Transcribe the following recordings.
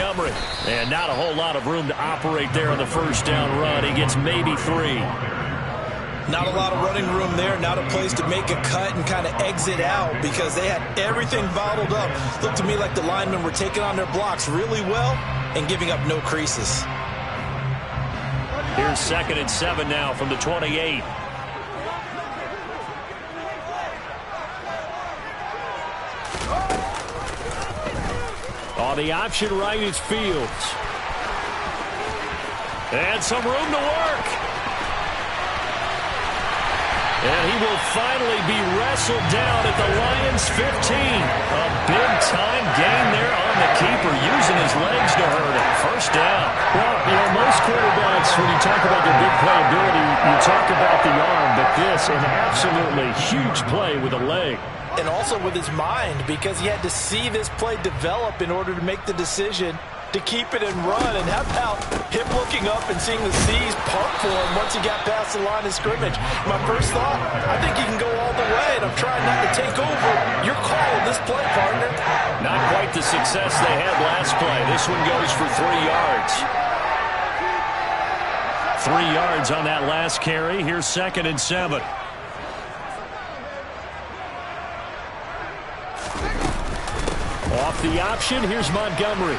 Montgomery. And not a whole lot of room to operate there on the first down run. He gets maybe 3. Not a lot of running room there, not a place to make a cut and kind of exit out because they had everything bottled up. Looked to me like the linemen were taking on their blocks really well and giving up no creases. Here's 2nd and 7 now from the 28. On the option right is Fields. And some room to work. And he will finally be wrestled down at the Lions' 15. A big-time gain there on the keeper, using his legs to hurt him. First down. Well, most quarterbacks, when you talk about their big playability, you talk about the arm, but this, an absolutely huge play with a leg. And also with his mind, because he had to see this play develop in order to make the decision to keep it and run. And how about him looking up and seeing the seas part for him once he got past the line of scrimmage? My first thought, I think he can go all the way, and I'm trying not to take over. Your call on this play, partner. Not quite the success they had last play. This one goes for 3 yards. 3 yards on that last carry. Here's 2nd and 7. Off the option, here's Montgomery.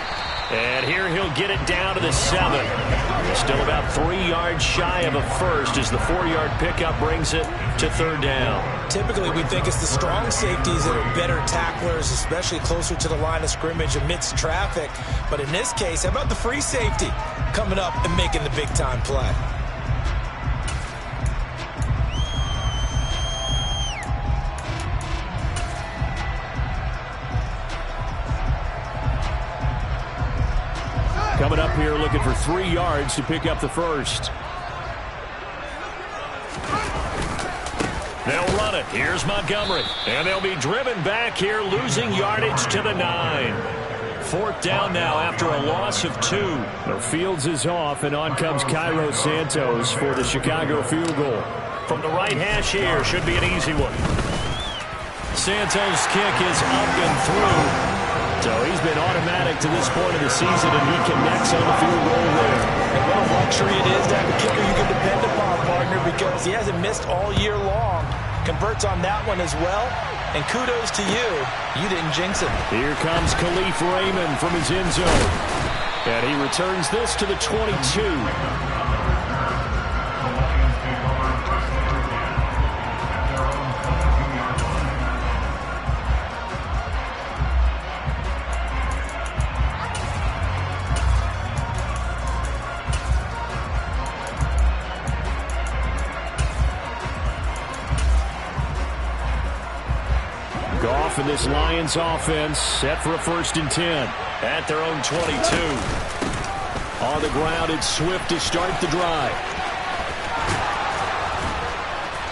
And here he'll get it down to the 7. Still about 3 yards shy of a first as the 4-yard pickup brings it to 3rd down. Typically, we think it's the strong safeties that are better tacklers, especially closer to the line of scrimmage amidst traffic. But in this case, how about the free safety coming up and making the big-time play? Coming up here looking for 3 yards to pick up the first. They'll run it. Here's Montgomery. And they'll be driven back here, losing yardage to the 9. 4th down now after a loss of 2. The Fields is off, and on comes Cairo Santos for the Chicago field goal. From the right hash here, should be an easy one. Santos' kick is up and through. So he's been automatic to this point of the season, and he connects on the field goal there. And what a luxury it is to have a kicker you can depend upon, partner, because he hasn't missed all year long. Converts on that one as well. And kudos to you. You didn't jinx it. Here comes Khalif Raymond from his end zone. And he returns this to the 22. Goff and this Lions offense set for a 1st and 10. At their own 22. On the ground, it's Swift to start the drive.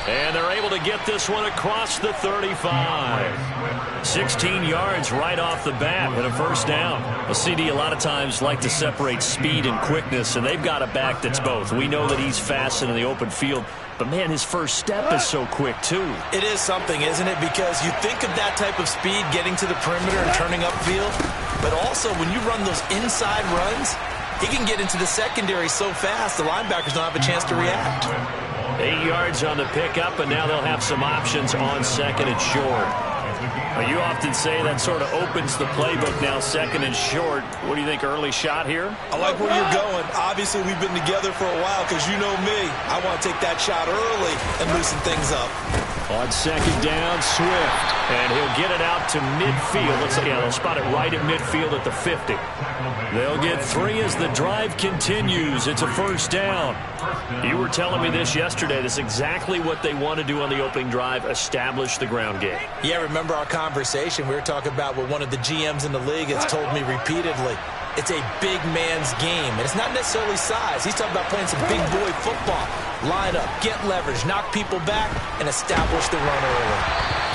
And they're able to get this one across the 35. 16 yards right off the bat and a 1st down. A CD a lot of times like to separate speed and quickness, and they've got a back that's both. We know that he's fast in the open field, but man, his first step is so quick too. It is something, isn't it? Because you think of that type of speed getting to the perimeter and turning upfield, but also when you run those inside runs, he can get into the secondary so fast the linebackers don't have a chance to react. 8 yards on the pickup, and now they'll have some options on 2nd and short. You often say that sort of opens the playbook now, 2nd and short. What do you think, early shot here? I like where you're going. Obviously, we've been together for a while because you know me. I want to take that shot early and loosen things up. On 2nd down, Swift. And he'll get it out to midfield. Looks like they'll spot it right at midfield at the 50. They'll get 3 as the drive continues. It's a 1st down. You were telling me this yesterday. This is exactly what they want to do on the opening drive, establish the ground game. Yeah, remember our conversation. We were talking about what one of the GMs in the league has told me repeatedly. It's a big man's game, and it's not necessarily size. He's talking about playing some big boy football. Line up, get leverage, knock people back, and establish the run early.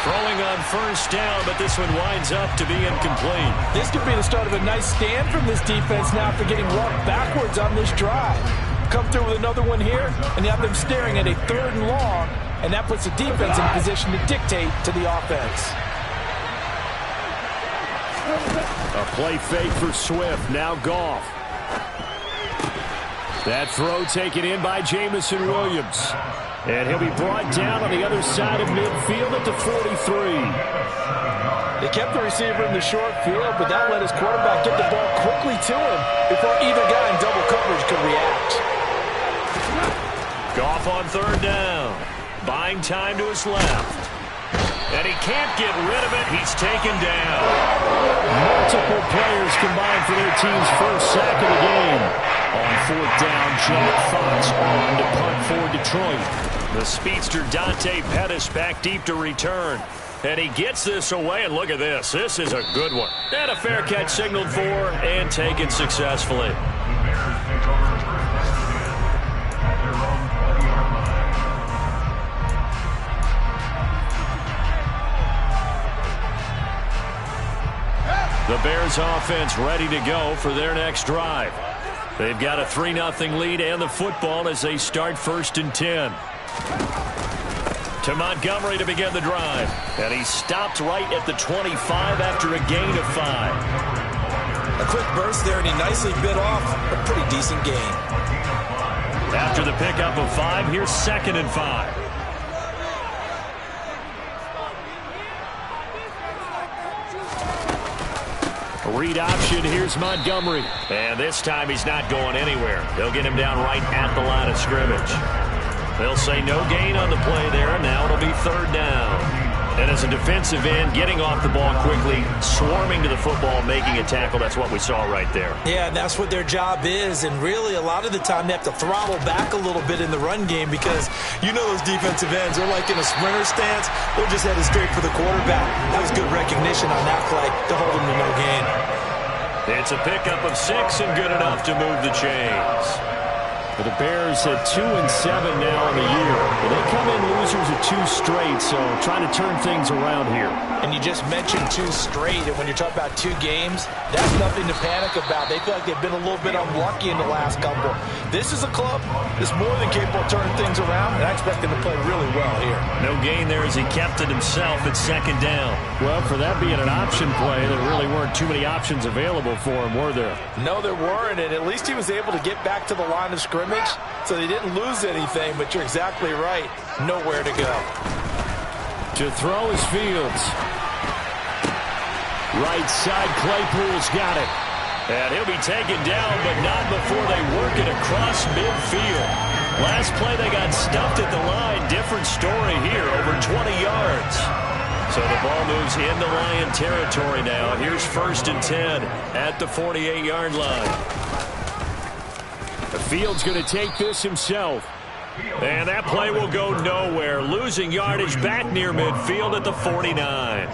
Throwing on 1st down, but this one winds up to be incomplete. This could be the start of a nice stand from this defense now after getting walked backwards on this drive. Come through with another one here, and you have them staring at a 3rd and long, and that puts the defense in position to dictate to the offense. A play fake for Swift. Now Goff. That throw taken in by Jameson Williams. And he'll be brought down on the other side of midfield at the 43. They kept the receiver in the short field, but that let his quarterback get the ball quickly to him before either guy in double coverage could react. Goff on third down. Buying time to his left. And he can't get rid of it. He's taken down. Multiple players combined for their team's first sack of the game. On fourth down, Jack Fox on to punt for Detroit. The speedster Dante Pettis back deep to return. And he gets this away, and look at this. This is a good one. And a fair catch signaled for and taken successfully. The Bears offense ready to go for their next drive. They've got a 3-0 lead and the football as they start 1st and 10. To Montgomery to begin the drive. And he stopped right at the 25 after a gain of 5. A quick burst there, and he nicely bit off a pretty decent gain. After the pickup of 5, here's 2nd and 5. Read option, here's Montgomery. And this time he's not going anywhere. They'll get him down right at the line of scrimmage. They'll say no gain on the play there, and now it'll be 3rd down. And as a defensive end, getting off the ball quickly, swarming to the football, making a tackle, that's what we saw right there. Yeah, and that's what their job is, and really a lot of the time they have to throttle back a little bit in the run game because you know those defensive ends, they're like in a sprinter stance, they're just headed straight for the quarterback. That was good recognition on that play to hold him to no gain. It's a pickup of 6 and good enough to move the chains. The Bears at 2-7 now in the year. They come in losers of 2 straight, so trying to turn things around here. And you just mentioned 2 straight, and when you're talking about 2 games, that's nothing to panic about. They feel like they've been a little bit unlucky in the last couple. This is a club that's more than capable of turning things around, and I expect them to play really well here. No gain there as he kept it himself at 2nd down. Well, for that being an option play, there really weren't too many options available for him, were there? No, there weren't, and at least he was able to get back to the line of scrimmage, so they didn't lose anything, but you're exactly right. Nowhere to go. To throw is Fields. Right side, Claypool's got it. And he'll be taken down, but not before they work it across midfield. Last play they got stuffed at the line. Different story here, over 20 yards. So the ball moves into Lion territory now. Here's 1st and 10 at the 48-yard line. The Fields going to take this himself. And that play will go nowhere. Losing yardage back near midfield at the 49.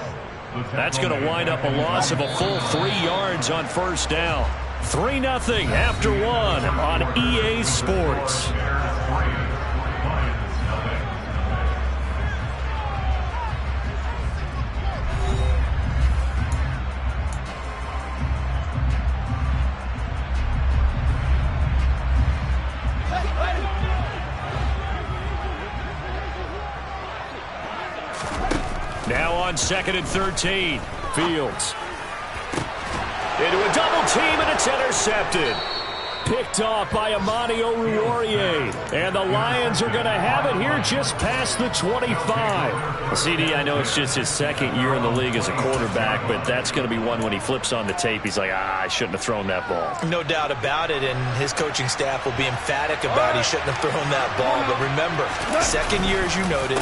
That's going to wind up a loss of a full 3 yards on 1st down. 3-0 after 1 on EA Sports. Now on 2nd and 13. Fields. Into a double team, and it's intercepted. Picked off by Amani Oruwariye. And the Lions are going to have it here just past the 25. CD, I know it's just his 2nd year in the league as a quarterback, but that's going to be one when he flips on the tape. He's like, I shouldn't have thrown that ball. No doubt about it, and his coaching staff will be emphatic about he shouldn't have thrown that ball. But remember, 2nd year, as you noted,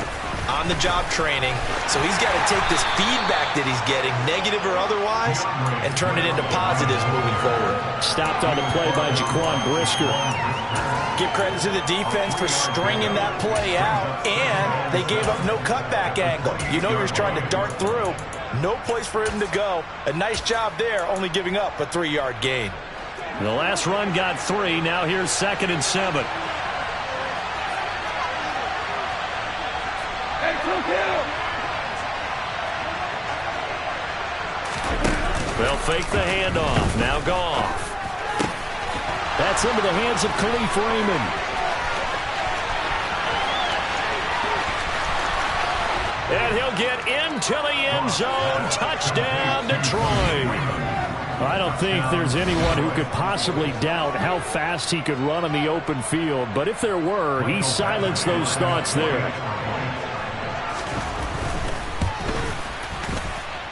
on-the-job training, so he's got to take this feedback that he's getting, negative or otherwise, and turn it into positives moving forward. Stopped on the play by Jaquan Brisker. Give credit to the defense for stringing that play out, and they gave up no cutback angle. You know he was trying to dart through. No place for him to go. A nice job there, only giving up a 3-yard gain. The last run got 3. Now here's 2nd and 7. They'll fake the handoff. Now Goff. That's into the hands of Khalif Raymond. And he'll get into the end zone. Touchdown, Detroit. I don't think there's anyone who could possibly doubt how fast he could run on the open field. But if there were, he silenced those thoughts there.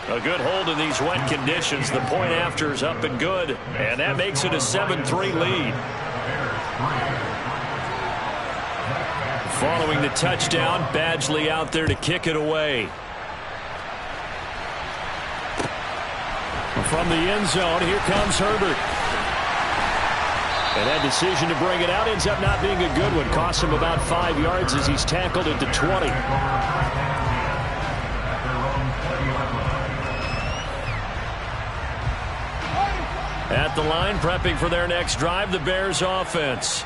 A good hold in these wet conditions. The point after is up and good. And that makes it a 7-3 lead. Following the touchdown, Badgley out there to kick it away. From the end zone, here comes Herbert. And that decision to bring it out ends up not being a good one. Costs him about 5 yards as he's tackled at the 20. At the line, prepping for their next drive, the Bears offense.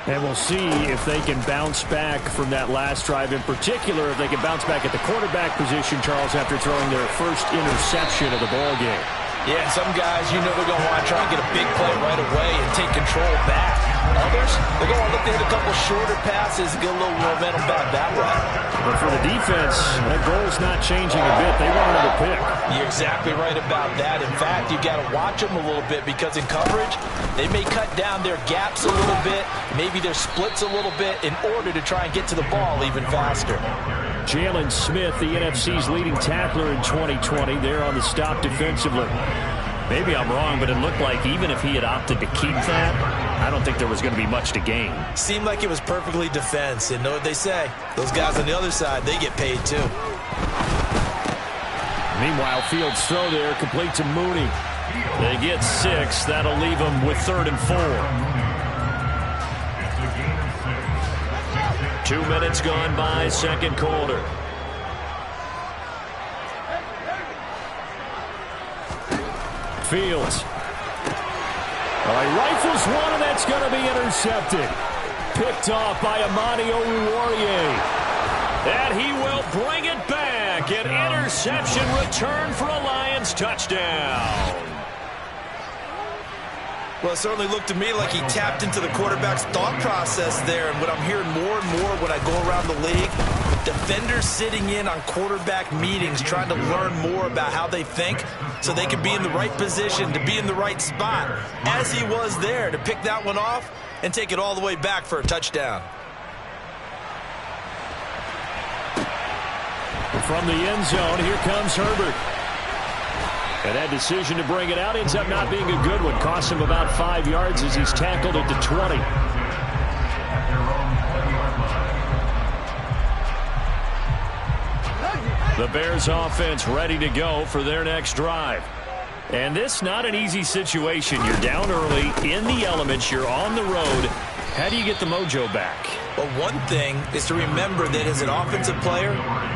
And we'll see if they can bounce back from that last drive. In particular, if they can bounce back at the quarterback position, Charles, after throwing their first interception of the ball game. Yeah, and some guys, you know they're going to want to try and get a big play right away and take control back. Others, they're going to look to hit a couple shorter passes, get a little momentum back that way. But for the defense, that goal's not changing a bit. They want another pick. You're exactly right about that. In fact, you've got to watch them a little bit because in coverage, they may cut down their gaps a little bit, maybe their splits a little bit in order to try and get to the ball even faster. Jalen Smith, the NFC's leading tackler in 2020, there on the stop defensively. Maybe I'm wrong, but it looked like even if he had opted to keep that, I don't think there was going to be much to gain. Seemed like it was perfectly defense. And know what they say? Those guys on the other side, they get paid too. Meanwhile, Fields' throw there, complete to Mooney. They get 6. That'll leave them with 3rd and 4. 2 minutes gone by, second quarter. Fields. He rifles one, and that's going to be intercepted. Picked off by Amani Oruwariye. And he will bring it back. An interception return for a Lions touchdown. Well, it certainly looked to me like he tapped into the quarterback's thought process there. And what I'm hearing more and more when I go around the league, defenders sitting in on quarterback meetings trying to learn more about how they think so they can be in the right position, to be in the right spot, as he was there to pick that one off and take it all the way back for a touchdown. From the end zone, here comes Herbert. And that decision to bring it out ends up not being a good one. Costs him about 5 yards as he's tackled at the 20. The Bears offense ready to go for their next drive. And this not an easy situation. You're down early, in the elements, you're on the road. How do you get the mojo back? Well, one thing is to remember that as an offensive player,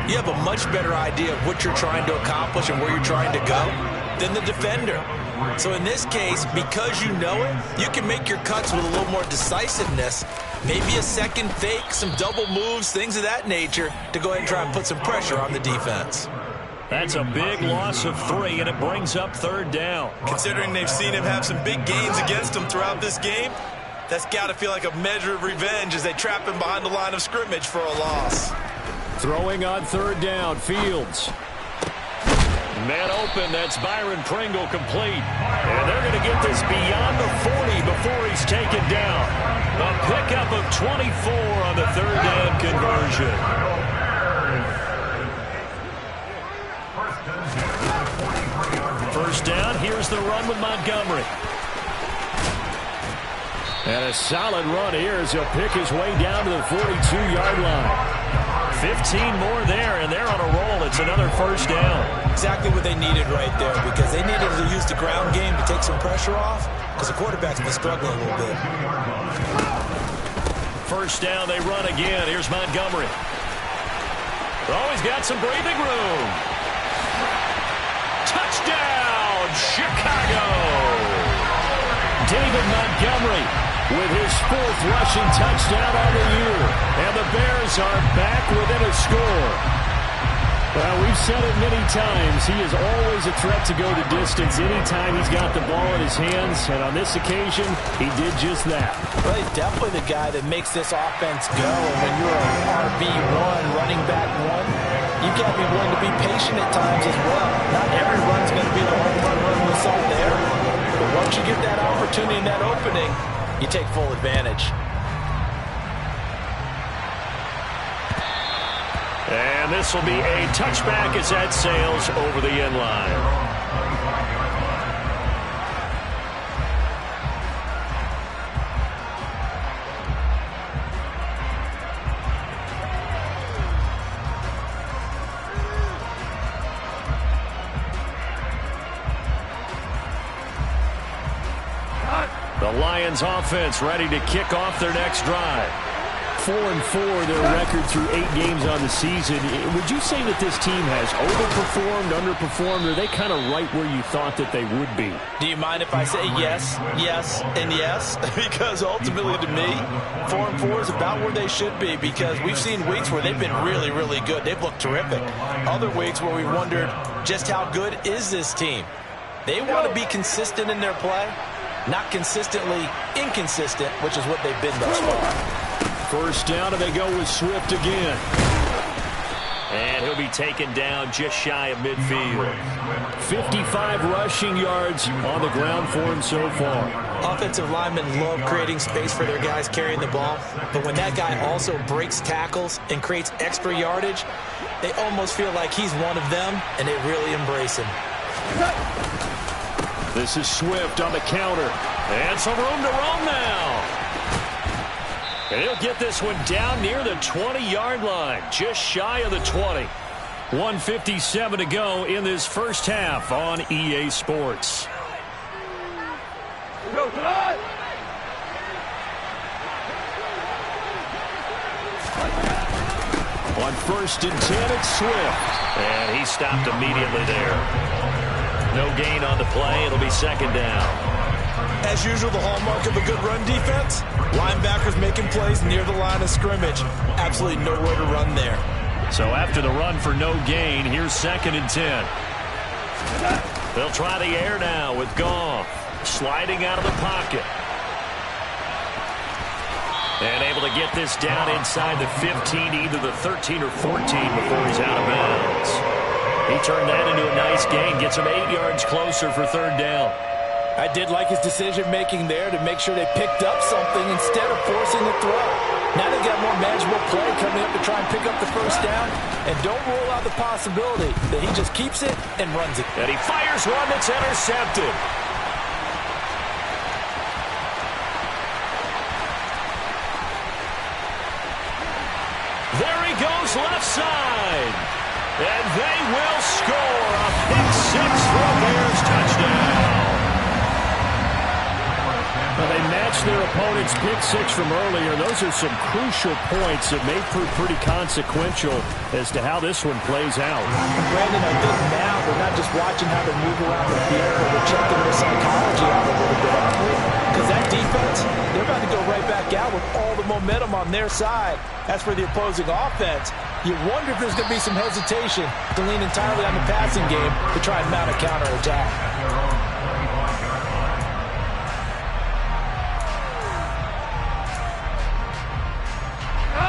you have a much better idea of what you're trying to accomplish and where you're trying to go than the defender. So in this case, because you know it, you can make your cuts with a little more decisiveness. Maybe a second fake, some double moves, things of that nature to go ahead and try and put some pressure on the defense. That's a big loss of 3, and it brings up 3rd down. Considering they've seen him have some big gains against him throughout this game, that's got to feel like a measure of revenge as they trap him behind the line of scrimmage for a loss. Throwing on 3rd down, Fields. Man open, that's Byron Pringle complete. And they're going to get this beyond the 40 before he's taken down. A pickup of 24 on the 3rd down conversion. First down, here's the run with Montgomery. And a solid run here as he'll pick his way down to the 42-yard line. 15 more there, and they're on a roll. It's another first down. Exactly what they needed right there, because they needed to use the ground game to take some pressure off, because the quarterback's been struggling a little bit. First down, they run again. Here's Montgomery. Oh, he's got some breathing room. Touchdown, Chicago! David Montgomery with his 4th rushing touchdown on the year. And the Bears are back within a score. Well, we've said it many times. He is always a threat to go the distance anytime he's got the ball in his hands. And on this occasion, he did just that. Well, he's definitely the guy that makes this offense go. And when you're an RB1, running back 1, you've got to be willing to be patient at times as well. Not every run's going to be the home run whistle there. But once you get that opportunity and that opening, you take full advantage. And this will be a touchback as that sails over the end line. The Lions offense ready to kick off their next drive. 4-4 their record through 8 games on the season. Would you say that this team has overperformed, underperformed, or are they kind of right where you thought that they would be? Do you mind if I say yes, yes, and yes? Because ultimately to me, 4-4 is about where they should be, because we've seen weeks where they've been really, really good. They've looked terrific. Other weeks where we wondered just how good is this team. They want to be consistent in their play, not consistently inconsistent, which is what they've been thus far. First down, and they go with Swift again. And he'll be taken down just shy of midfield. 55 rushing yards on the ground for him so far. Offensive linemen love creating space for their guys carrying the ball, but when that guy also breaks tackles and creates extra yardage, they almost feel like he's one of them, and they really embrace him. This is Swift on the counter. And some room to roam now. And he'll get this one down near the 20-yard line, just shy of the 20. 1:57 to go in this first half on EA Sports. On 1st and 10, it's Swift. And he stopped immediately there. No gain on the play. It'll be second down. As usual, the hallmark of a good run defense, linebackers making plays near the line of scrimmage. Absolutely nowhere to run there. So after the run for no gain, here's 2nd and 10. They'll try the air now with Goff sliding out of the pocket. And able to get this down inside the 15, either the 13 or 14 before he's out of bounds. He turned that into a nice gain, gets him 8 yards closer for 3rd down. I did like his decision-making there to make sure they picked up something instead of forcing the throw. Now they've got more manageable play coming up to try and pick up the first down. And don't rule out the possibility that he just keeps it and runs it. And he fires one that's intercepted. There he goes left side. And they will score a pick 6 for a Bears touchdown. Well, they matched their opponent's pick 6 from earlier. Those are some crucial points that may prove pretty consequential as to how this one plays out. Brandon, I think now they're not just watching how they move around the field, but they're checking their psychology out a little bit. Because that defense, they're about to go right back out with all the momentum on their side. As for the opposing offense, you wonder if there's going to be some hesitation to lean entirely on the passing game to try and mount a counterattack.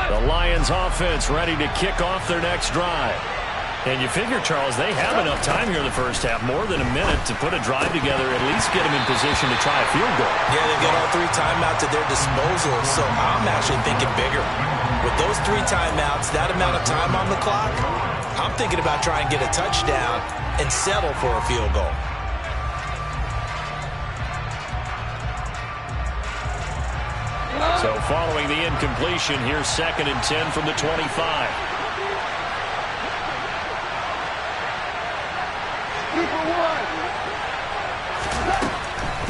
The Lions offense ready to kick off their next drive. And you figure, Charles, they have enough time here in the first half, more than a minute, to put a drive together, at least get them in position to try a field goal. Yeah, they've got all 3 timeouts at their disposal, so I'm actually thinking bigger. With those 3 timeouts, that amount of time on the clock, I'm thinking about trying to get a touchdown and settle for a field goal. So following the incompletion, here's 2nd and 10 from the 25.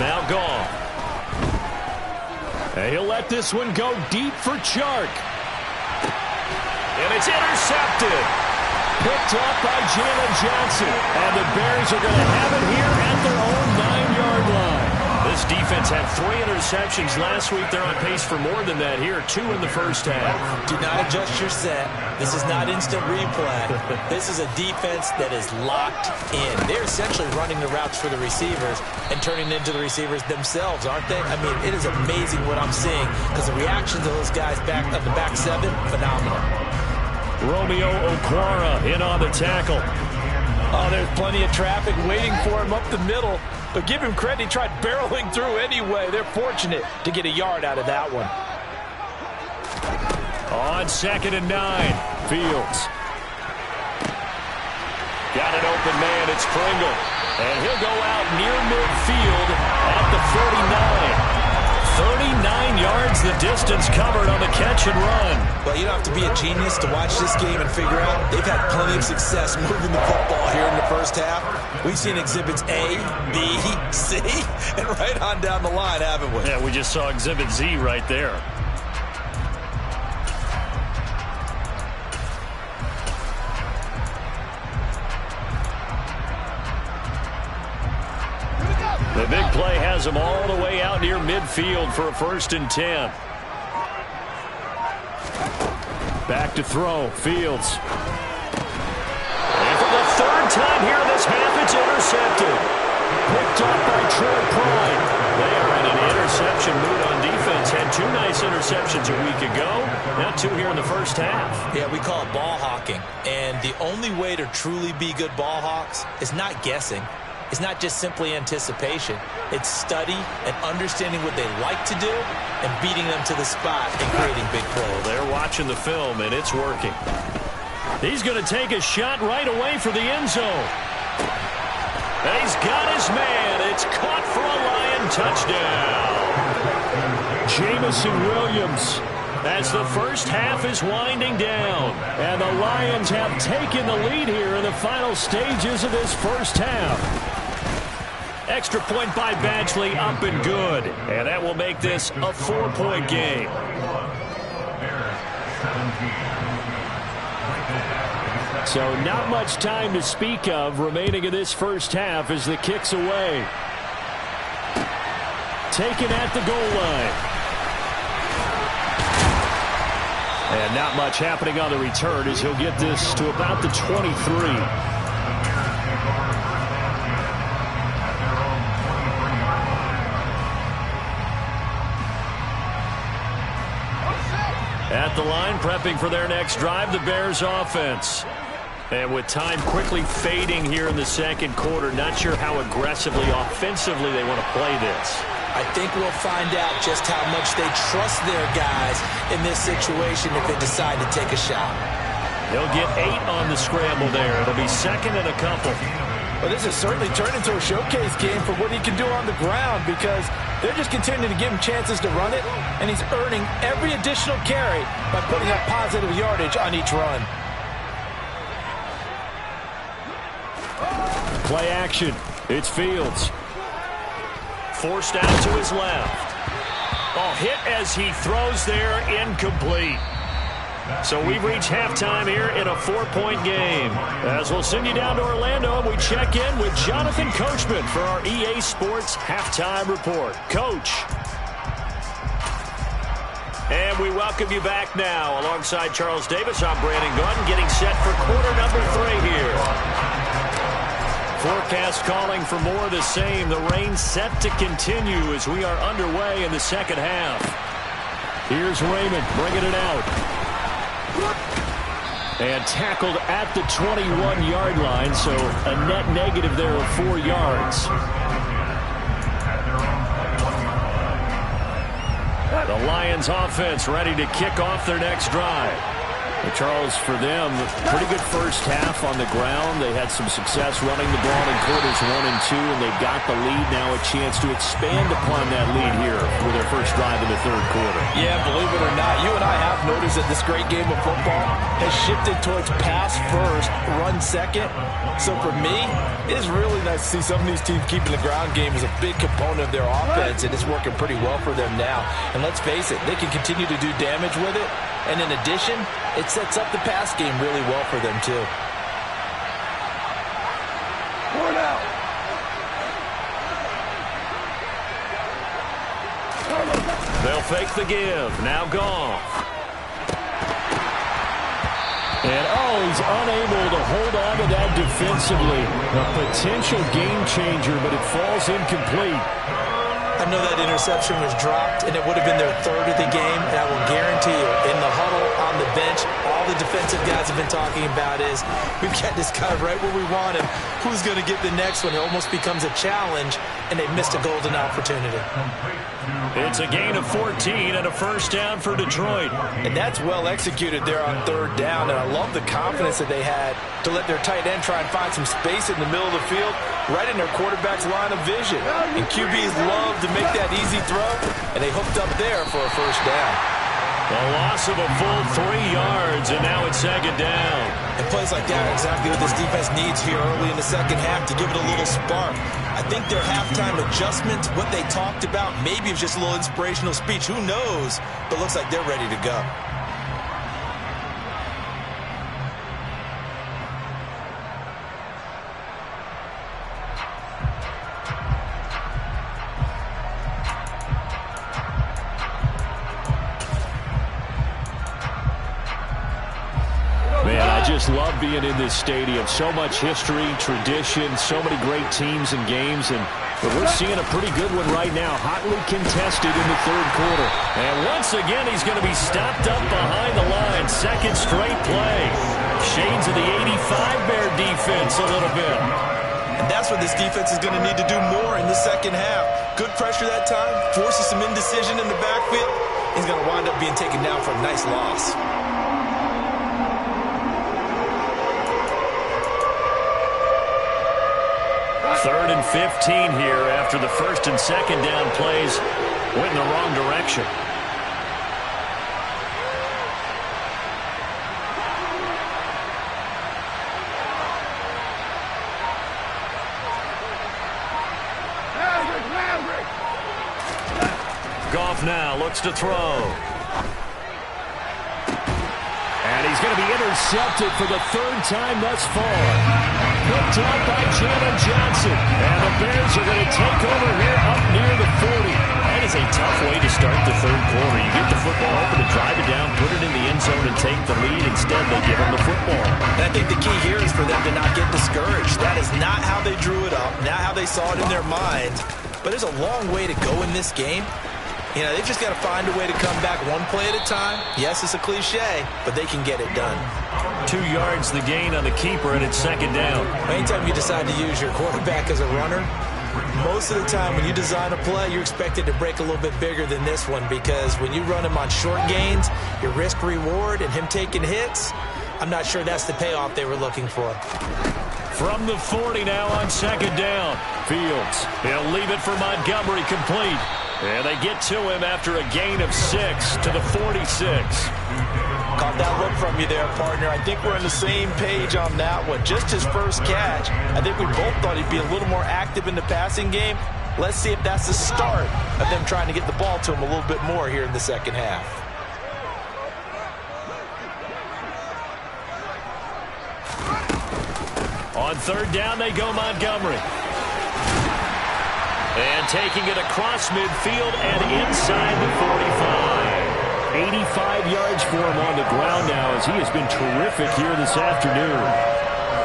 Now Goff. And he'll let this one go deep for Chark. And it's intercepted. Picked up by Jalen Johnson. And the Bears are going to have it here at their own 9-yard line. This defense had 3 interceptions last week. They're on pace for more than that here. 2 in the first half. Do not adjust your set. This is not instant replay. This is a defense that is locked in. They're essentially running the routes for the receivers and turning into the receivers themselves, aren't they? I mean, it is amazing what I'm seeing because the reactions of those guys back of the back 7, phenomenal. Romeo Okwara in on the tackle. Oh, there's plenty of traffic waiting for him up the middle. But give him credit, he tried barreling through anyway. They're fortunate to get a yard out of that one. On 2nd and 9, Fields. Got an open man, it's Pringle. And he'll go out near midfield at the 39. 39 yards the distance covered on the catch and run. Well, you don't have to be a genius to watch this game and figure out they've had plenty of success moving the football here in the first half. We've seen exhibits A, B, C, and right on down the line, haven't we? Yeah, we just saw exhibit Z right there. The big play has him all the way out near midfield for a 1st and 10. Back to throw, Fields. And for the 3rd time here this half, it's intercepted. Picked up by Troy Pride. They are in an interception mood on defense. Had 2 nice interceptions a week ago. Now 2 here in the first half. Yeah, we call it ball hawking. And the only way to truly be good ball hawks is not guessing. It's not just simply anticipation. It's study and understanding what they like to do and beating them to the spot and creating big plays. They're watching the film, and it's working. He's going to take a shot right away for the end zone. And he's got his man. It's caught for a Lion touchdown. Jamison Williams, as the first half is winding down. And the Lions have taken the lead here in the final stages of this first half. Extra point by Badgley, up and good. And that will make this a 4-point game. So not much time to speak of remaining in this first half as the kick's away. Taken at the goal line. And not much happening on the return as he'll get this to about the 23. At the line, prepping for their next drive, the Bears offense. And with time quickly fading here in the second quarter, not sure how aggressively, offensively they want to play this. I think we'll find out just how much they trust their guys in this situation if they decide to take a shot. They'll get 8 on the scramble there. It'll be 2nd and a couple. Well, this has certainly turned into a showcase game for what he can do on the ground because they're just continuing to give him chances to run it, and he's earning every additional carry by putting up positive yardage on each run. Play action. It's Fields. Forced out to his left. Oh, hit as he throws there, incomplete. So we've reached halftime here in a 4-point game. As we'll send you down to Orlando, and we check in with Jonathan Coachman for our EA Sports Halftime Report. Coach. And we welcome you back now. Alongside Charles Davis, I'm Brandon Gaudin, getting set for quarter number 3 here. Forecast calling for more of the same. The rain set to continue as we are underway in the second half. Here's Raymond bringing it out. And tackled at the 21-yard line, so a net negative there of 4 yards. The Lions offense ready to kick off their next drive. Well, Charles, for them, pretty good first half on the ground. They had some success running the ball in quarters 1 and 2, and they've got the lead now, a chance to expand upon that lead here with their first drive in the third quarter. Yeah, believe it or not, you and I have noticed that this great game of football has shifted towards pass first, run second. So for me, it is really nice to see some of these teams keeping the ground game as a big component of their offense, and it's working pretty well for them now. And let's face it, they can continue to do damage with it. And in addition, it sets up the pass game really well for them, too. Word out. They'll fake the give. Now Goff. And, he's unable to hold on to that defensively. A potential game changer, but it falls incomplete. I know that interception was dropped, and it would have been their third of the game, and I will guarantee you, in the huddle, on the bench, all the defensive guys have been talking about is, we've got this guy right where we want him. Who's going to get the next one? It almost becomes a challenge, and they missed a golden opportunity. It's a gain of 14 and a first down for Detroit. And that's well executed there on third down, and I love the confidence that they had to let their tight end try and find some space in the middle of the field, right in their quarterback's line of vision. And QBs love to make that easy throw, and they hooked up there for a first down. A loss of a full 3 yards, and now it's second down. And plays like that are exactly what this defense needs here early in the second half to give it a little spark. I think their halftime adjustment, what they talked about, maybe it's just a little inspirational speech. Who knows? But looks like they're ready to go. Man, I just love being in this stadium. So much history, tradition, so many great teams and games. But we're seeing a pretty good one right now. Hotly contested in the third quarter. And once again, he's going to be stopped up behind the line. Second straight play. Shades of the 85 Bear defense a little bit. And that's what this defense is going to need to do more in the second half. Good pressure that time. Forces some indecision in the backfield. He's going to wind up being taken down for a nice loss. Third and 15 here after the first and second down plays went in the wrong direction. Goff now looks to throw. And he's going to be intercepted for the third time thus far. Picked out by Jalen Johnson. And the Bears are going to take over here up near the 40. That is a tough way to start the third quarter. You get the football open to drive it down, put it in the end zone, and take the lead. Instead, they give them the football. And I think the key here is for them to not get discouraged. That is not how they drew it up, not how they saw it in their mind. But there's a long way to go in this game. You know, they've just got to find a way to come back one play at a time. Yes, it's a cliche, but they can get it done. 2 yards the gain on the keeper, and it's second down. Anytime you decide to use your quarterback as a runner, most of the time when you design a play, you're expected to break a little bit bigger than this one, because when you run him on short gains, your risk-reward and him taking hits, I'm not sure that's the payoff they were looking for. From the 40 now on second down. Fields, he'll leave it for Montgomery, complete. And they get to him after a gain of 6 to the 46. Caught that look from you there, partner. I think we're on the same page on that one. Just his first catch. I think we both thought he'd be a little more active in the passing game. Let's see if that's the start of them trying to get the ball to him a little bit more here in the second half. On third down, they go Montgomery. And taking it across midfield and inside the 45. 85 yards for him on the ground now, as he has been terrific here this afternoon.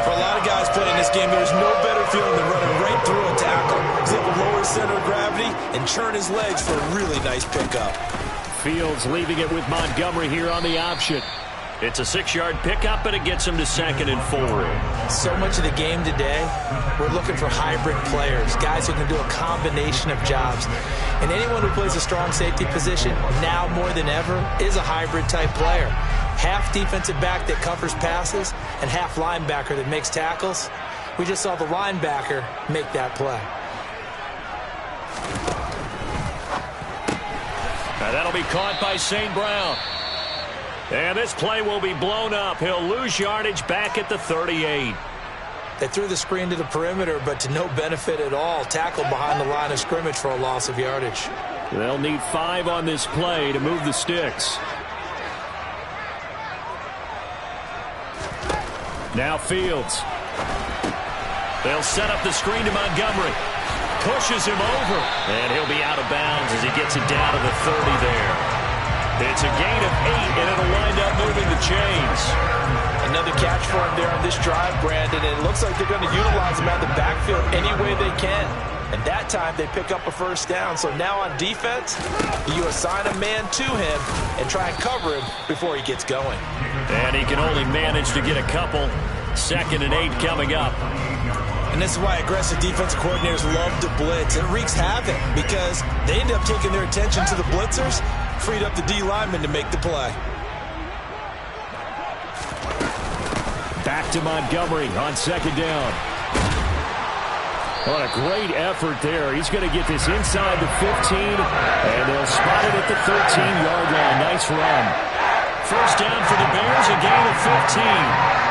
For a lot of guys playing this game, there's no better feeling than running right through a tackle. He's able to lower his center of gravity and churn his legs for a really nice pickup. Fields leaving it with Montgomery here on the option. It's a 6-yard pickup, and it gets him to 2nd and 4. So much of the game today, we're looking for hybrid players, guys who can do a combination of jobs. And anyone who plays a strong safety position, now more than ever, is a hybrid-type player. Half defensive back that covers passes and half linebacker that makes tackles. We just saw the linebacker make that play. Now that'll be caught by St. Brown. And this play will be blown up. He'll lose yardage back at the 38. They threw the screen to the perimeter, but to no benefit at all. Tackled behind the line of scrimmage for a loss of yardage. They'll need 5 on this play to move the sticks. Now Fields. They'll set up the screen to Montgomery. Pushes him over. And he'll be out of bounds as he gets it down to the 30 there. It's a gain of 8, and it'll wind up moving the chains. Another catch for him there on this drive, Brandon, and it looks like they're going to utilize him out of the backfield any way they can. And that time they pick up a first down. So now on defense, you assign a man to him and try and cover him before he gets going. And he can only manage to get a couple. 2nd and 8 coming up. And this is why aggressive defensive coordinators love to blitz. It wreaks havoc because they end up taking their attention to the blitzers, freed up the D lineman to make the play. Back to Montgomery on 2nd down. What a great effort there. He's going to get this inside the 15, and they'll spot it at the 13-yard line. Nice run. First down for the Bears, a gain of 15.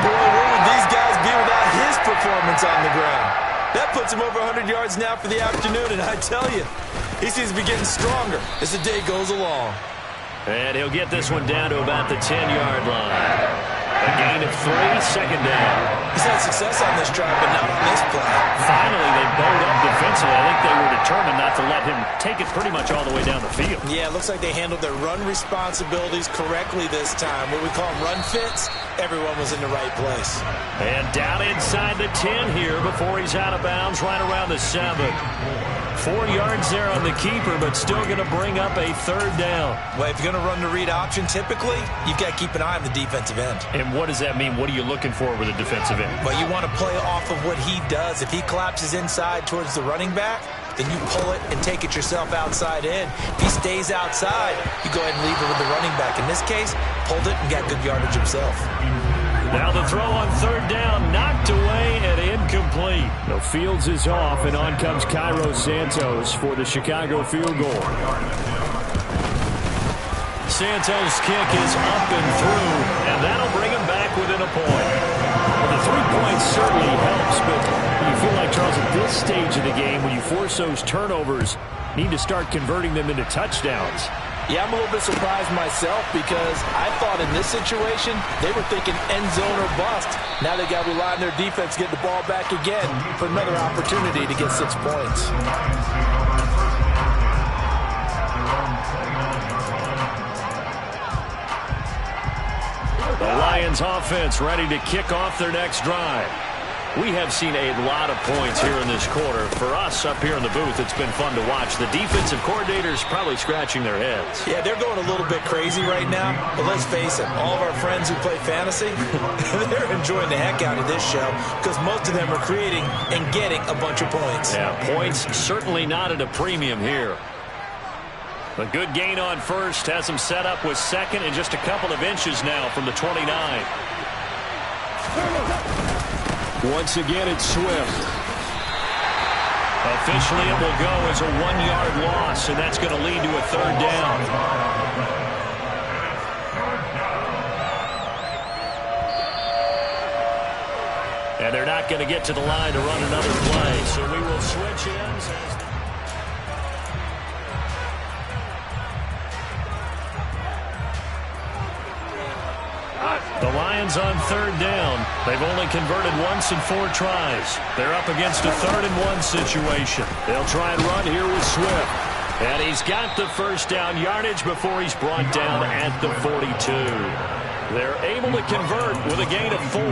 Boy, where would these guys be without his performance on the ground? That puts him over 100 yards now for the afternoon, and I tell you, he seems to be getting stronger as the day goes along. And he'll get this one down to about the 10-yard line. A gain of 3, 2nd down. He's had success on this drive, but not on this play. Finally, they bowed up defensively. I think they were determined not to let him take it pretty much all the way down the field. Yeah, it looks like they handled their run responsibilities correctly this time. What we call them run fits, everyone was in the right place. And down inside the 10 here before he's out of bounds, right around the 7. 4 yards there on the keeper, but still going to bring up a 3rd down. Well, if you're going to run the read option, typically, you've got to keep an eye on the defensive end. And what does that mean? What are you looking for with a defensive end? Well, you want to play off of what he does. If he collapses inside towards the running back, then you pull it and take it yourself outside in. If he stays outside, you go ahead and leave it with the running back. In this case, pulled it and got good yardage himself. Now the throw on 3rd down, knocked away and incomplete. The Fields is off, and on comes Cairo Santos for the Chicago field goal. Santos' kick is up and through, and that'll bring him back within a point. Well, the 3 points certainly helps, but you feel like, Charles, at this stage of the game, when you force those turnovers, need to start converting them into touchdowns. Yeah, I'm a little bit surprised myself because I thought in this situation they were thinking end zone or bust. Now they got to rely on their defense getting the ball back again for another opportunity to get 6 points. The Lions offense ready to kick off their next drive. We have seen a lot of points here in this quarter. For us up here in the booth, it's been fun to watch. The defensive coordinators probably scratching their heads. Yeah, they're going a little bit crazy right now. But let's face it, all of our friends who play fantasy, they're enjoying the heck out of this show because most of them are creating and getting a bunch of points. Yeah, points certainly not at a premium here. A good gain on 1st has him set up with 2nd and just a couple of inches now from the 29. Once again, it's Swift. Officially, it will go as a 1-yard loss, and that's going to lead to a 3rd down. And they're not going to get to the line to run another play, so we will switch ends. The Lions on 3rd down. They've only converted once in 4 tries. They're up against a 3rd and 1 situation. They'll try and run here with Swift. And he's got the first down yardage before he's brought down at the 42. They're able to convert with a gain of 4.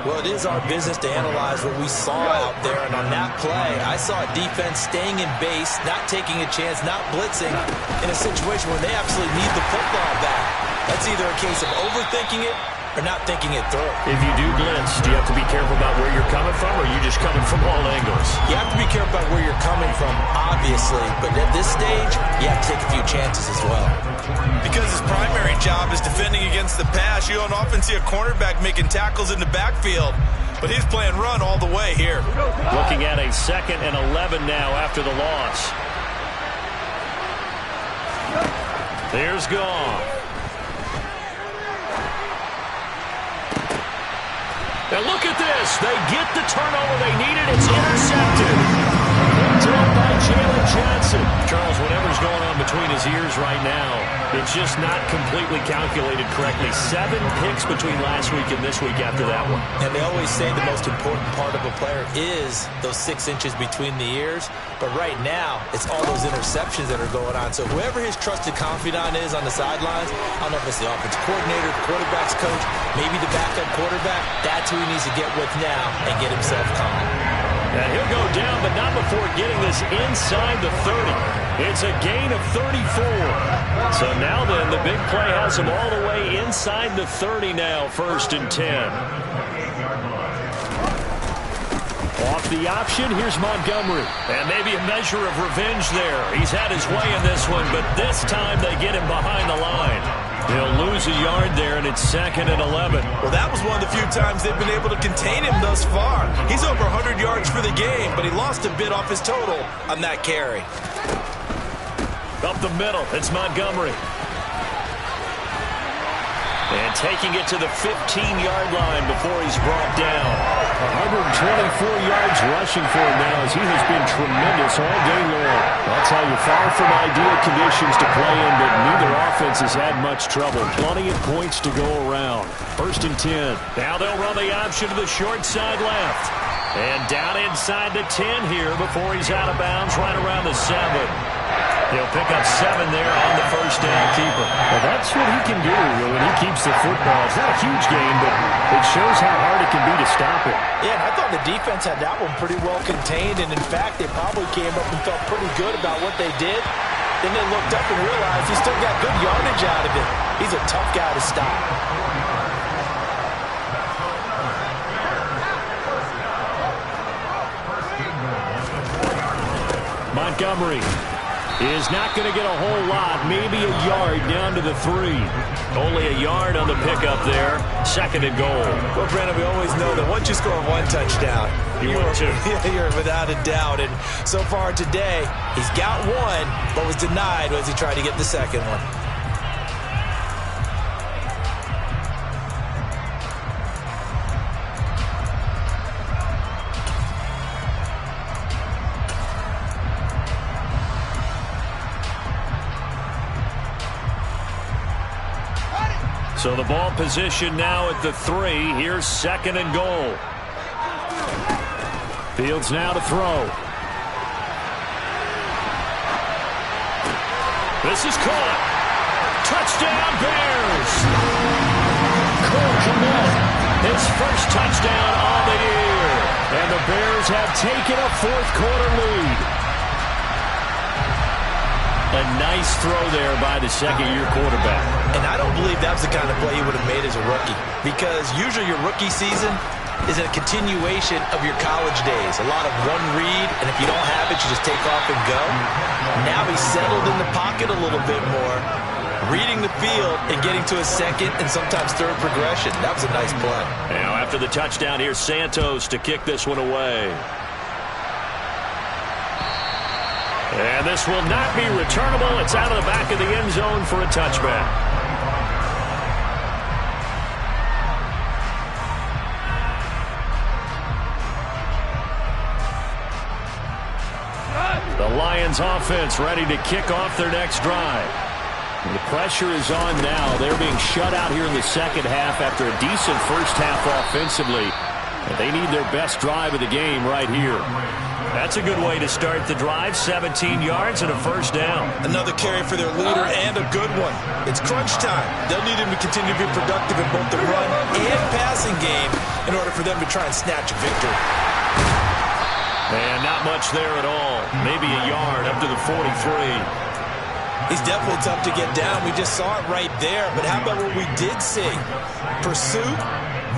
Well, it is our business to analyze what we saw out there. And on that play, I saw a defense staying in base, not taking a chance, not blitzing in a situation where they absolutely need the football back. That's either a case of overthinking it or not thinking it through. If you do blitz, do you have to be careful about where you're coming from, or are you just coming from all angles? You have to be careful about where you're coming from, obviously. But at this stage, you have to take a few chances as well. Because his primary job is defending against the pass, you don't often see a cornerback making tackles in the backfield. But he's playing run all the way here. Looking at a 2nd and 11 now after the loss. There's Goff. And look at this. They get the turnover they needed. It's intercepted. Picked up by Jalen Johnson. Charles, whatever's going on between his ears right now, it's just not completely calculated correctly. 7 picks between last week and this week after that one. And they always say the most important part of a player is those 6 inches between the ears. But right now, it's all those interceptions that are going on. So whoever his trusted confidant is on the sidelines, I don't know if it's the offensive coordinator, the quarterback's coach, maybe the backup quarterback, that's who he needs to get with now and get himself calm. And he'll go down, but not before getting this inside the 30. It's a gain of 34. So now then, the big play has him all the way inside the 30 now, 1st and 10. Off the option, here's Montgomery. And maybe a measure of revenge there. He's had his way in this one, but this time they get him behind the line. He'll lose a yard there, and it's 2nd and 11. Well, that was one of the few times they've been able to contain him thus far. He's over 100 yards for the game, but he lost a bit off his total on that carry. Up the middle, it's Montgomery. And taking it to the 15-yard line before he's brought down. 124 yards rushing for him now as he has been tremendous all day long. That's how you're far from ideal conditions to play in, but neither offense has had much trouble. Plenty of points to go around. 1st and 10. Now they'll run the option to the short side left. And down inside the 10 here before he's out of bounds right around the 7. He'll pick up 7 there on the 1st down keeper. Well, that's what he can do when he keeps the football. It's not a huge gain, but it shows how hard it can be to stop it. Yeah, and I thought the defense had that one pretty well contained, and in fact, they probably came up and felt pretty good about what they did. Then they looked up and realized he still got good yardage out of it. He's a tough guy to stop. Montgomery is not going to get a whole lot, maybe a yard down to the 3. Only a yard on the pickup there. 2nd and goal. Well, Brandon, we always know that once you score 1 touchdown, you're without a doubt. And so far today, he's got 1, but was denied as he tried to get the 2nd one. So the ball position now at the 3. Here's 2nd and goal. Fields now to throw. This is caught. Touchdown, Bears. Cole Kmet, his first touchdown on the year. And the Bears have taken a 4th quarter lead. A nice throw there by the 2nd-year quarterback. And I don't believe that was the kind of play he would have made as a rookie, because usually your rookie season is a continuation of your college days. A lot of one read, and if you don't have it, you just take off and go. Now he's settled in the pocket a little bit more, reading the field and getting to a 2nd and sometimes 3rd progression. That was a nice play. Now after the touchdown, here's Santos to kick this one away. And this will not be returnable. It's out of the back of the end zone for a touchback. The Lions offense ready to kick off their next drive. And the pressure is on now. They're being shut out here in the 2nd half after a decent first half offensively. And they need their best drive of the game right here. That's a good way to start the drive. 17 yards and a 1st down. Another carry for their leader and a good one. It's crunch time. They'll need him to continue to be productive in both the run and passing game in order for them to try and snatch a victory. And not much there at all. Maybe a yard up to the 43. He's definitely tough to get down. We just saw it right there. But how about what we did see? Pursuit,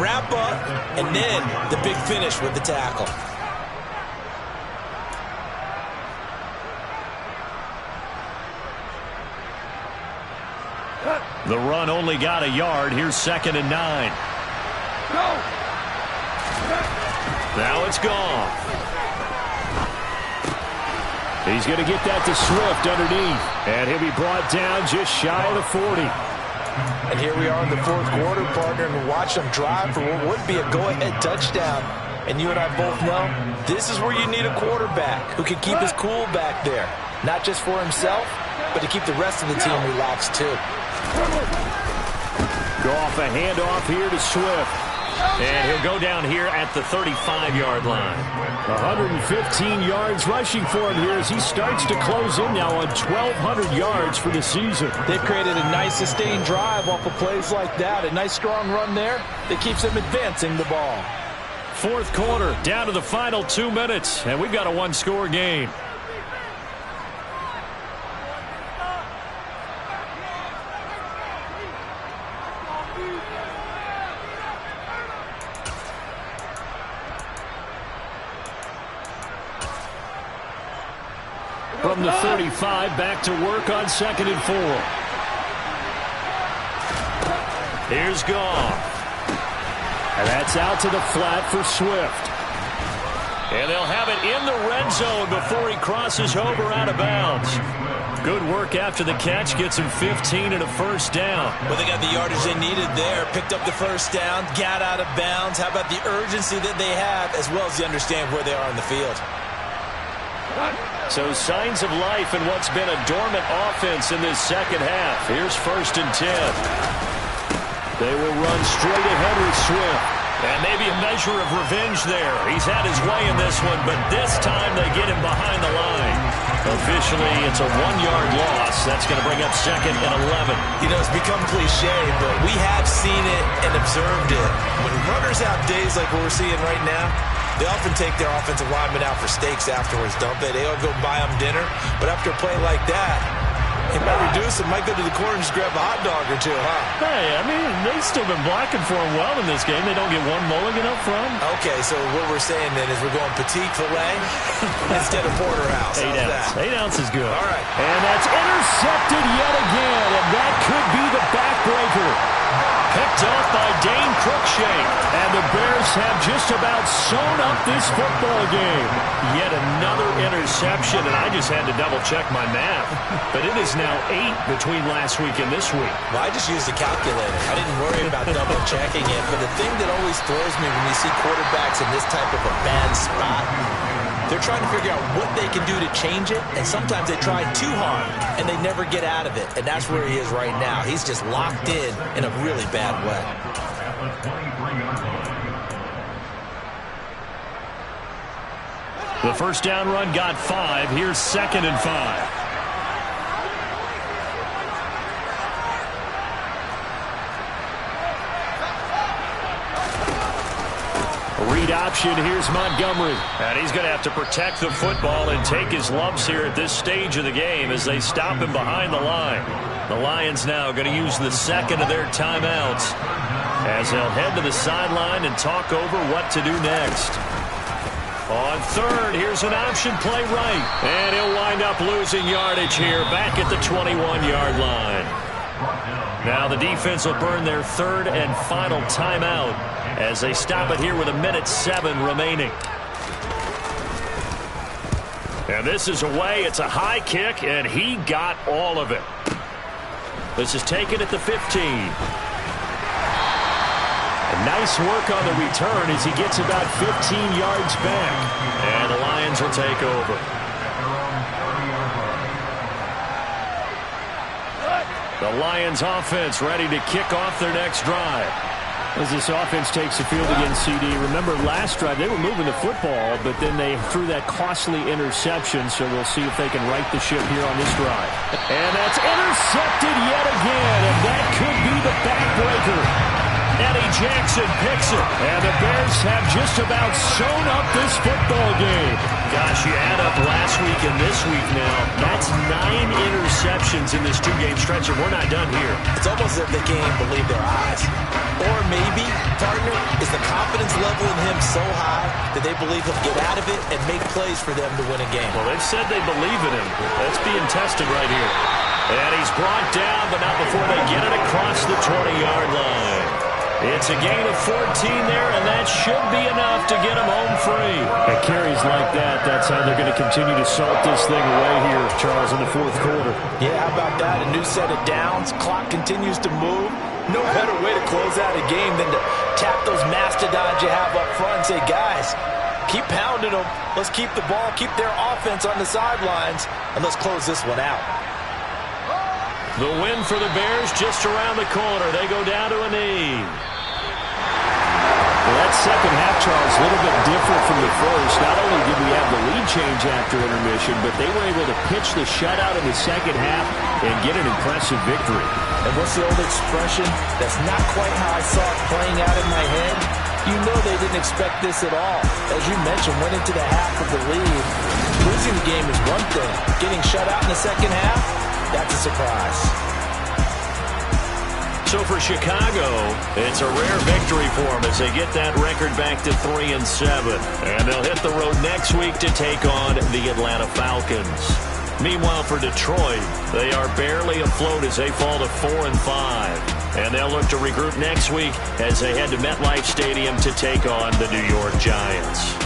wrap up, and then the big finish with the tackle. The run only got a yard. Here's 2nd and 9. Now it's gone. He's going to get that to Swift underneath. And he'll be brought down just shy of the 40. And here we are in the 4th quarter, partner, and watch them drive for what would be a go-ahead touchdown. And you and I both know this is where you need a quarterback who can keep his cool back there. Not just for himself, but to keep the rest of the team relaxed too. Go off a handoff here to Swift. And he'll go down here at the 35-yard line. 115 yards rushing for him here as he starts to close in now on 1,200 yards for the season. They've created a nice sustained drive off of plays like that. A nice strong run there that keeps them advancing the ball. Fourth quarter, down to the final 2 minutes, and we've got a one-score game. From the 35, back to work on 2nd and 4. Here's Goff. And that's out to the flat for Swift. And they'll have it in the red zone before he crosses over out of bounds. Good work after the catch. Gets him 15 and a first down. Well, they got the yardage they needed there. Picked up the first down, got out of bounds. How about the urgency that they have, as well as they understand where they are on the field? So signs of life in what's been a dormant offense in this second half. Here's 1st and 10. They will run straight ahead with Swift. And maybe a measure of revenge there. He's had his way in this one, but this time they get him behind the line. Officially, it's a 1-yard loss. That's going to bring up 2nd and 11. You know, it's become cliche, but we have seen it and observed it. When runners have days like what we're seeing right now, they often take their offensive linemen out for steaks afterwards, don't they? They all go buy them dinner. But after a play like that, he might reduce it, might go to the corner and just grab a hot dog or two, huh? Hey, I mean, they've still been blocking for him well in this game. They don't get one mulligan up front. Okay, so what we're saying then is we're going petite filet instead of porterhouse. 8 ounce. 8 ounce is good. All right. And that's intercepted yet again, and that could be the backbreaker. Picked off by Dane Cruikshank. And the Bears have just about sewn up this football game. Yet another interception, and I just had to double-check my math. But it is now 8 between last week and this week. Well, I just used a calculator. I didn't worry about double-checking it. But the thing that always throws me when you see quarterbacks in this type of a bad spot, they're trying to figure out what they can do to change it, and sometimes they try too hard, and they never get out of it. And that's where he is right now. He's just locked in a really bad way. The first down run got 5. Here's 2nd and 5. Read option, here's Montgomery. And he's going to have to protect the football and take his lumps here at this stage of the game as they stop him behind the line. The Lions now going to use the second of their timeouts as they'll head to the sideline and talk over what to do next. On 3rd, here's an option play right. And he'll wind up losing yardage here back at the 21-yard line. Now the defense will burn their 3rd and final timeout as they stop it here with 1:07 remaining. And this is away. It's a high kick, and he got all of it. This is taken at the 15. And nice work on the return as he gets about 15 yards back. And the Lions will take over. The Lions offense ready to kick off their next drive. As this offense takes the field against CD, remember last drive they were moving the football, but then they threw that costly interception, so we'll see if they can right the ship here on this drive. And that's intercepted yet again, and that could be the backbreaker. Eddie Jackson picks it, and the Bears have just about sewn up this football game. Gosh, you add up last week and this week now, that's 9 interceptions in this 2-game stretch, and we're not done here. It's almost as if they can't even believe their eyes. Or maybe, partner, is the confidence level in him so high that they believe he'll get out of it and make plays for them to win a game. Well, they've said they believe in him. That's being tested right here. And he's brought down, but not before they get it across the 20-yard line. It's a gain of 14 there, and that should be enough to get him home free. At carries like that, that's how they're going to continue to salt this thing away here, Charles, in the fourth quarter. Yeah, how about that? A new set of downs. Clock continues to move. No better way to close out a game than to tap those mastodons you have up front and say, guys, keep pounding them. Let's keep the ball, keep their offense on the sidelines, and let's close this one out. The win for the Bears just around the corner. They go down to a knee. Well, that second half, Charles, a little bit different from the first. Not only did we have the lead change after intermission, but they were able to pitch the shutout in the second half and get an impressive victory. And what's the old expression? That's not quite how I saw it playing out in my head, You know they didn't expect this at all. As you mentioned, went into the half of the lead. Losing the game is one thing. Getting shut out in the second half, that's a surprise. So for Chicago, it's a rare victory for them as they get that record back to 3-7. And they'll hit the road next week to take on the Atlanta Falcons. Meanwhile, for Detroit, they are barely afloat as they fall to 4-5. And they'll look to regroup next week as they head to MetLife Stadium to take on the New York Giants.